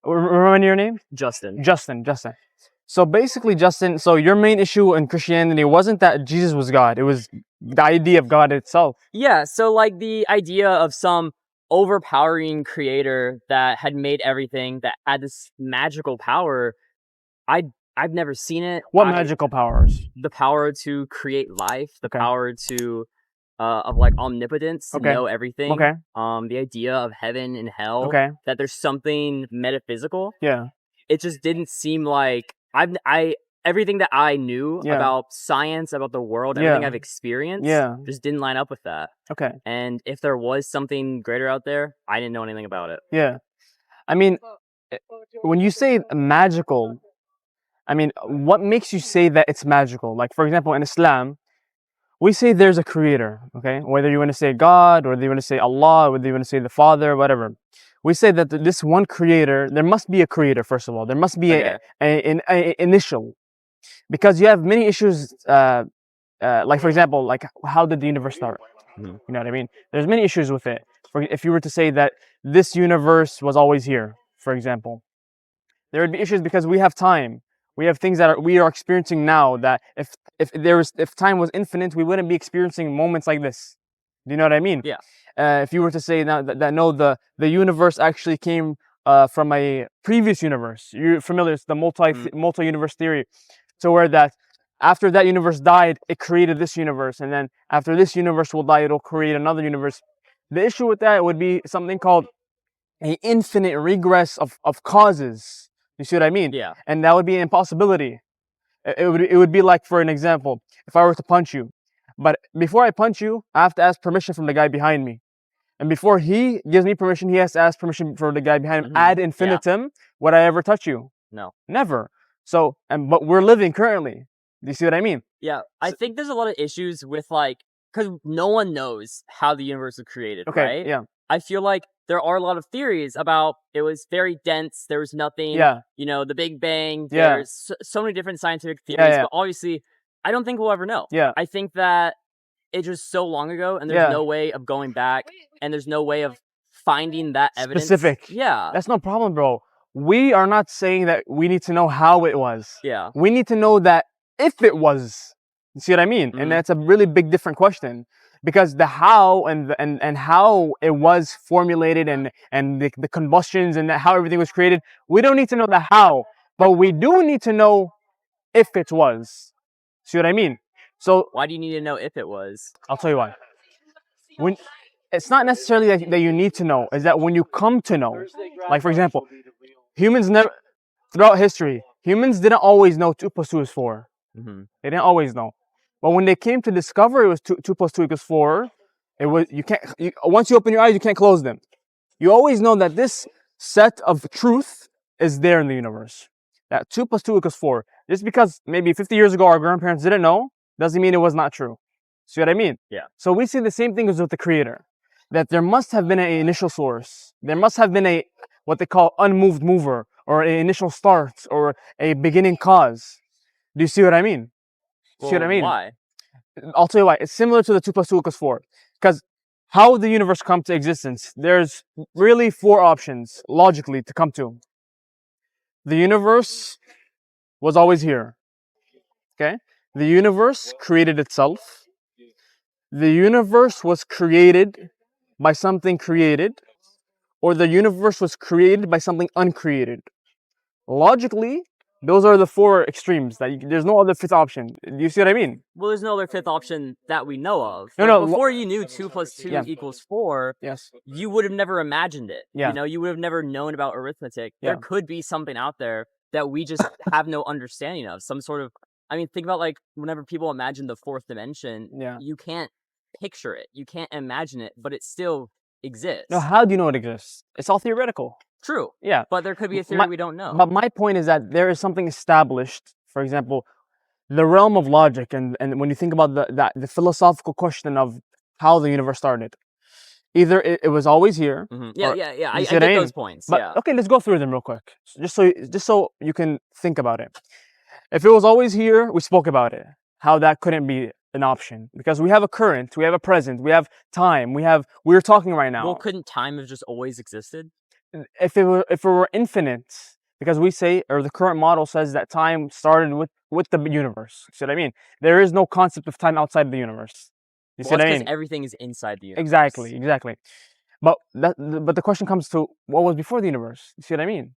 Remember your name? Justin. Justin. So basically, Justin, so your main issue in Christianity wasn't that Jesus was God. It was the idea of God itself. Yeah, so like the idea of some overpowering creator that had made everything, that had this magical power. I've never seen it. What magical powers? The power to create life, the Okay. power to of like omnipotence, to Okay. know everything. Okay. The idea of heaven and hell. Okay. That there's something metaphysical. Yeah. It just didn't seem like everything that I knew about science, about the world, everything I've experienced, just didn't line up with that. Okay. And if there was something greater out there, I didn't know anything about it. Yeah. I mean, when you say magical, I mean, what makes you say that it's magical? Like, for example, in Islam, we say there's a creator, okay? Whether you want to say God, whether you want to say Allah, whether you want to say the Father, whatever. We say that this one creator, there must be a creator, first of all. There must be an initial. Because you have many issues, like, for example, like, how did the universe start? You know what I mean? There's many issues with it. If you were to say that this universe was always here, for example, there would be issues because we have time. We have things that we are experiencing now that if time was infinite, we wouldn't be experiencing moments like this. Do you know what I mean? Yeah. If you were to say now that no, the universe actually came from a previous universe. You're familiar with the multi-universe theory. So where that after that universe died, it created this universe, and then after this universe will die, it'll create another universe. The issue with that would be something called an infinite regress of causes. You see what I mean? Yeah. And that would be an impossibility. It would be like, for an example, if I were to punch you, but before I punch you, I have to ask permission from the guy behind me. And before he gives me permission, he has to ask permission for the guy behind him. Ad infinitum, would I ever touch you? No. Never. So, but we're living currently. Do you see what I mean? Yeah. I think there's a lot of issues with like, because no one knows how the universe was created, Okay, right? yeah. I feel like there are a lot of theories about it was very dense, there was nothing, you know, the Big Bang, there's so many different scientific theories, but obviously, I don't think we'll ever know. Yeah. I think that it's just so long ago, and there's no way of going back, and there's no way of finding that evidence. Specific. Yeah. That's no problem, bro. We are not saying that we need to know how it was. Yeah. We need to know that if it was. You see what I mean? And that's a really big different question. Because the how and how it was formulated and the combustions and how everything was created, we don't need to know the how, but we do need to know if it was. See what I mean? So why do you need to know if it was? I'll tell you why. When it's not necessarily that you need to know, is that when you come to know, like for example, humans never throughout history, humans didn't always know 2 + 2 is 4. They didn't always know. But when they came to discover it was 2 + 2 = 4, it was once you open your eyes, you can't close them. You always know that this set of truth is there in the universe. That 2 + 2 = 4. Just because maybe 50 years ago our grandparents didn't know, doesn't mean it was not true. See what I mean? Yeah. So we see the same thing as with the creator. That there must have been an initial source. There must have been what they call unmoved mover, or an initial start, or a beginning cause. Do you see what I mean? Well, see what I mean? Why? I'll tell you why. It's similar to the 2 + 2 = 4. Because how the universe come to existence, there's really 4 options, logically, to come to. The universe was always here. Okay? The universe created itself. The universe was created by something created. Or the universe was created by something uncreated. Logically, those are the 4 extremes. There's no other 5th option. Do you see what I mean? Well, there's no other 5th option that we know of. No. Before you knew 2 + 2 = 4, yes, you would have never imagined it. Yeah. You know, you would have never known about arithmetic. Yeah. There could be something out there that we just have no understanding of. Some sort of, I mean, think about like whenever people imagine the 4th dimension, you can't picture it. You can't imagine it, but it still exists. No, how do you know it exists? It's all theoretical. True. Yeah. But there could be a theory we don't know. But my point is that there is something established. For example, the realm of logic, and when you think about the philosophical question of how the universe started, either it was always here. Yeah. I get those points. But okay, let's go through them real quick, just so you can think about it. If it was always here, we spoke about it. How that couldn't be an option because we have a current, we have a present, we have time, we're talking right now. Well, couldn't time have just always existed? if it were infinite, because we say, or the current model says that time started with the universe. See what I mean? There is no concept of time outside the universe. You see what I mean? Because everything is inside the universe. Exactly. But the question comes to what was before the universe. You see what I mean?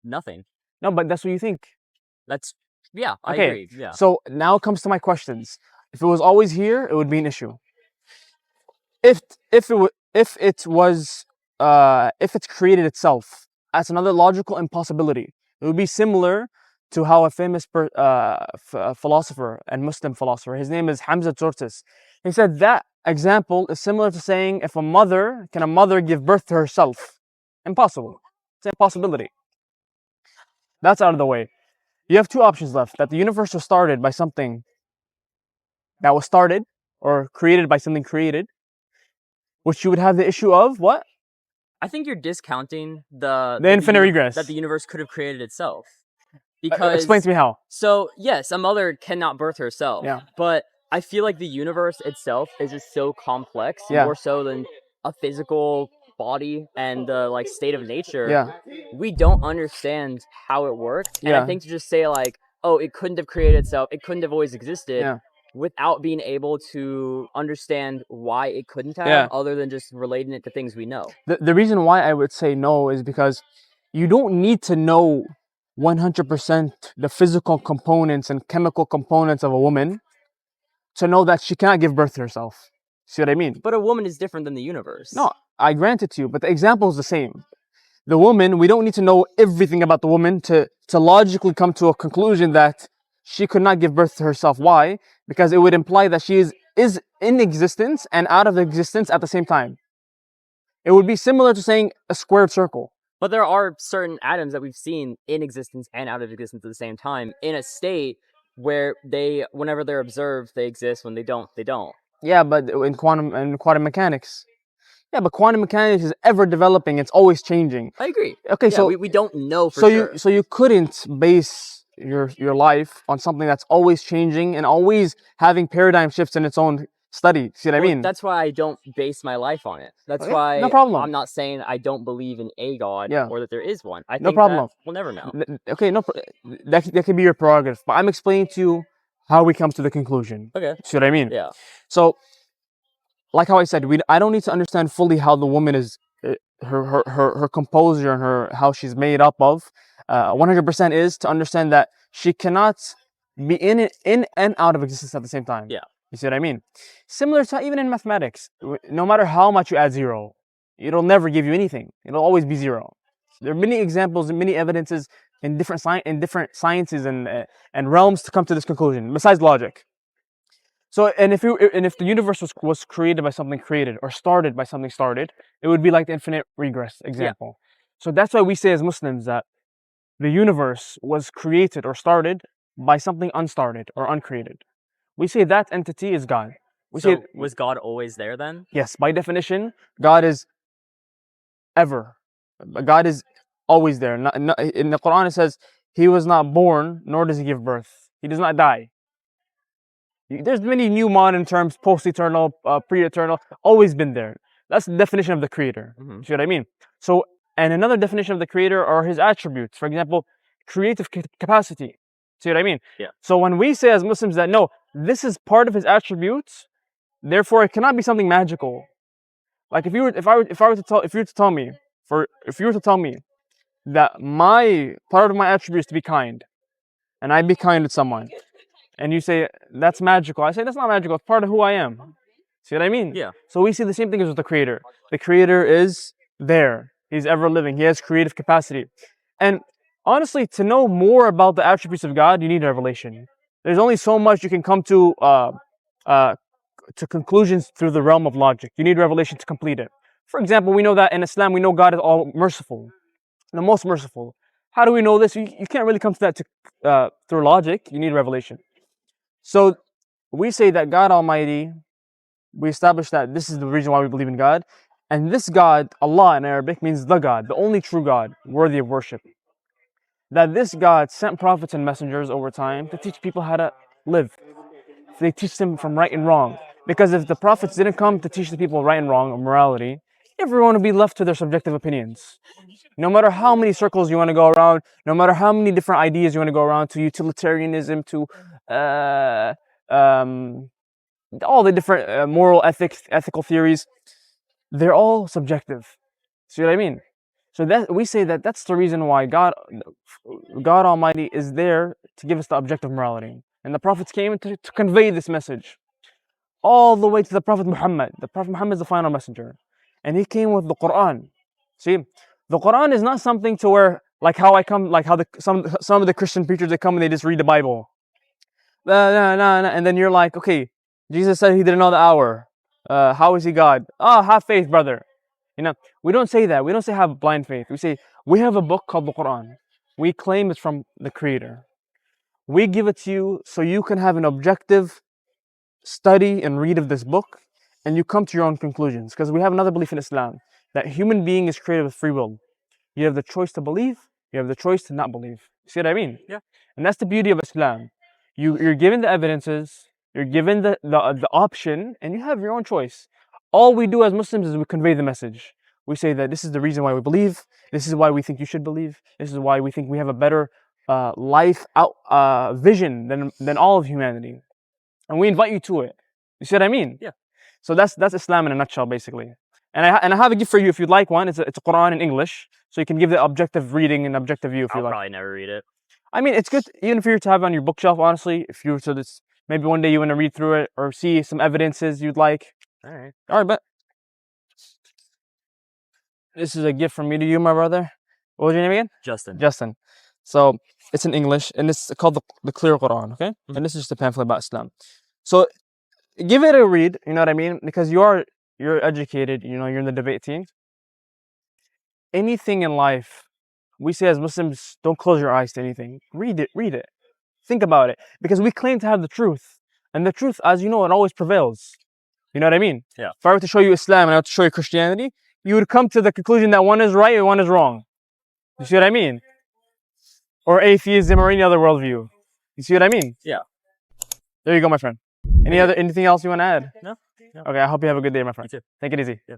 Nothing. No, but that's what you think. I agree. Yeah. So now it comes to my questions. If it was always here, it would be an issue. If it's created itself, that's another logical impossibility. It would be similar to how a famous philosopher and Muslim philosopher, his name is Hamza Tzortzis, he said that example is similar to saying, if can a mother give birth to herself? Impossible. It's an impossibility. That's out of the way. You have two options left: that the universe was started by something that was started, or created by something created, which you would have the issue of what? I think you're discounting the infinite regress that the universe could have created itself. Because explain to me how. So yes, a mother cannot birth herself. Yeah. But I feel like the universe itself is just so complex, more so than a physical body and the state of nature. Yeah. We don't understand how it works. And I think to just say oh, it couldn't have created itself, it couldn't have always existed, without being able to understand why it couldn't have, other than just relating it to things we know. The reason why I would say no is because you don't need to know 100% the physical components and chemical components of a woman to know that she cannot give birth to herself. See what I mean? But a woman is different than the universe. No, I grant it to you, but the example is the same. The woman, we don't need to know everything about the woman to logically come to a conclusion that she could not give birth to herself. Why? Because it would imply that she is in existence and out of existence at the same time. It would be similar to saying a squared circle. But there are certain atoms that we've seen in existence and out of existence at the same time, in a state where whenever they're observed, they exist. When they don't, they don't. Yeah, but in quantum mechanics. Yeah, but quantum mechanics is ever developing. It's always changing. I agree. Okay, yeah, so we don't know for sure. So you couldn't base your life on something that's always changing and always having paradigm shifts in its own study. See what I mean? That's why I don't base my life on it. That's why no problem. I'm not saying I don't believe in a God or that there is one. I think no problem. We'll never know. Okay, that could be your prerogative. But I'm explaining to you how we come to the conclusion. Okay. See what I mean? Yeah. So, like how I said, I don't need to understand fully how the woman is, her composure and how she's made up of. 100% is to understand that she cannot be in and out of existence at the same time. Yeah. You see what I mean? Similar to even in mathematics, no matter how much you add zero, it'll never give you anything. It'll always be zero. There are many examples and many evidences in different sciences and realms to come to this conclusion, besides logic. So, and if the universe was created by something created, or started by something started, it would be like the infinite regress example. Yeah. So that's why we say as Muslims that the universe was created or started by something unstarted or uncreated. We say that entity is God. Was God always there then? Yes, by definition, God is ever. God is always there. In the Quran it says, He was not born, nor does He give birth. He does not die. There's many new modern terms, post-eternal, pre-eternal, always been there. That's the definition of the Creator. Mm-hmm. See what I mean? So, and another definition of the Creator are His attributes. For example, creative capacity. See what I mean? Yeah. So when we say as Muslims that no, this is part of His attributes, therefore it cannot be something magical. Like if you were to tell me that my part of my attribute is to be kind, and I be kind with someone, and you say that's magical, I say that's not magical. It's part of who I am. See what I mean? Yeah. So we see the same thing as with the Creator. The Creator is there. He's ever living. He has creative capacity. And honestly, to know more about the attributes of God, you need revelation. There's only so much you can come to conclusions through the realm of logic. You need revelation to complete it. For example, we know that in Islam, we know God is all merciful, the most merciful. How do we know this? You can't really come to that through logic. You need revelation. So we say that God Almighty, we establish that this is the reason why we believe in God. And this God, Allah in Arabic, means the God, the only true God, worthy of worship. That this God sent prophets and messengers over time to teach people how to live. They teach them from right and wrong. Because if the prophets didn't come to teach the people right and wrong or morality, everyone will be left to their subjective opinions. No matter how many circles you want to go around, no matter how many different ideas you want to go around, to utilitarianism, to all the different moral ethical theories, they're all subjective. See what I mean? So that we say that that's the reason why God Almighty is there to give us the objective morality. And the prophets came to convey this message all the way to the Prophet Muhammad. The Prophet Muhammad is the final messenger. And he came with the Quran. See, the Quran is not something to where, like how some of the Christian preachers, they come and they just read the Bible. And then you're like, okay, Jesus said he didn't know the hour. How is he God? Have faith, brother. You know, we don't say that. We don't say have blind faith. We say we have a book called the Quran. We claim it's from the Creator. We give it to you so you can have an objective study and read of this book, and you come to your own conclusions. Because we have another belief in Islam, that human being is created with free will. You have the choice to believe, you have the choice to not believe. You see what I mean? Yeah. And that's the beauty of Islam. You're given the evidences, you're given the option, and you have your own choice. All we do as Muslims is we convey the message. We say that this is the reason why we believe, this is why we think you should believe, this is why we think we have a better life vision than all of humanity. And we invite you to it. You see what I mean? Yeah. So that's Islam in a nutshell, basically. And I have a gift for you if you'd like one. It's a Quran in English, so you can give the objective reading and objective view if you like. I'll probably never read it. I mean, it's good even for you to have on your bookshelf. Honestly, if you were to this, maybe one day you want to read through it or see some evidences you'd like. All right. But this is a gift from me to you, my brother. What was your name again? Justin. Justin. So it's in English, and it's called the Clear Quran. Okay, and this is just a pamphlet about Islam. So give it a read. You know what I mean? Because you're educated. You know, you're in the debate team. Anything in life, we say as Muslims, don't close your eyes to anything. Read it. Think about it. Because we claim to have the truth. And the truth, as you know, it always prevails. You know what I mean? Yeah. If I were to show you Islam and I were to show you Christianity, you would come to the conclusion that one is right and one is wrong. You see what I mean? Or atheism or any other worldview. You see what I mean? Yeah. There you go, my friend. Anything else you want to add? No. Okay, I hope you have a good day, my friend. You too. Take it easy. Yeah.